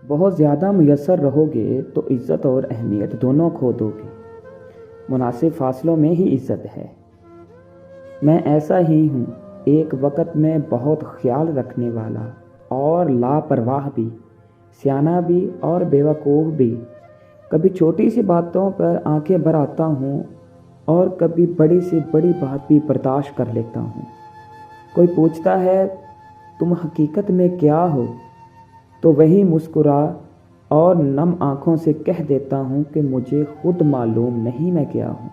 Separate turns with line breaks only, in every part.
بہت زیادہ میسر رہو گے تو عزت اور اہمیت دونوں کھو دو گے۔ مناسب فاصلوں میں ہی عزت ہے۔ میں ایسا ہی ہوں، ایک وقت میں بہت خیال رکھنے والا اور لاپرواہ بھی، سیانہ بھی اور بیوقوف بھی۔ کبھی چھوٹی سی باتوں پر آنکھیں بھر آتا ہوں اور کبھی بڑی سے بڑی بات بھی برداشت کر لیتا ہوں۔ کوئی پوچھتا ہے تم حقیقت میں کیا ہو، تو وہی مسکرا اور نم آنکھوں سے کہہ دیتا ہوں کہ مجھے خود معلوم نہیں میں کیا ہوں۔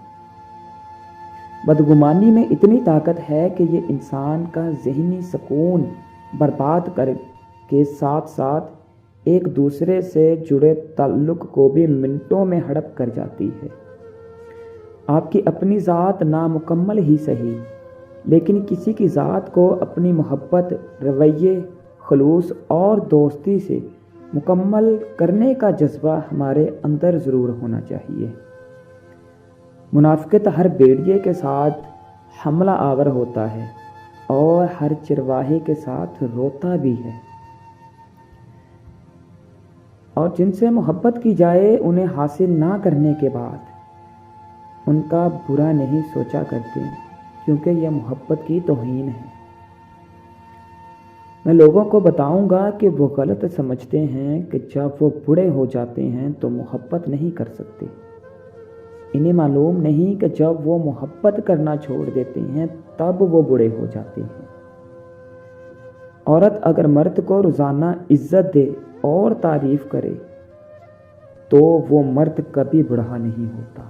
بدگمانی میں اتنی طاقت ہے کہ یہ انسان کا ذہنی سکون برباد کر کے ساتھ ساتھ ایک دوسرے سے جڑے تعلق کو بھی منٹوں میں ہڑپ کر جاتی ہے۔ آپ کی اپنی ذات نامکمل ہی صحیح، لیکن کسی کی ذات کو اپنی محبت، رویے، خلوص اور دوستی سے مکمل کرنے کا جذبہ ہمارے اندر ضرور ہونا چاہیے۔ منافقت ہر بھیڑیے کے ساتھ حملہ آور ہوتا ہے اور ہر چرواہے کے ساتھ روتا بھی ہے، اور جن سے محبت کی جائے انہیں حاصل نہ کرنے کے بعد ان کا برا نہیں سوچا کرتے، کیونکہ یہ محبت کی توہین ہے۔ میں لوگوں کو بتاؤں گا کہ وہ غلط سمجھتے ہیں کہ جب وہ بوڑھے ہو جاتے ہیں تو محبت نہیں کر سکتے۔ انہیں معلوم نہیں کہ جب وہ محبت کرنا چھوڑ دیتے ہیں تب وہ بوڑھے ہو جاتے ہیں۔ عورت اگر مرد کو روزانہ عزت دے اور تعریف کرے تو وہ مرد کبھی بوڑھا نہیں ہوتا۔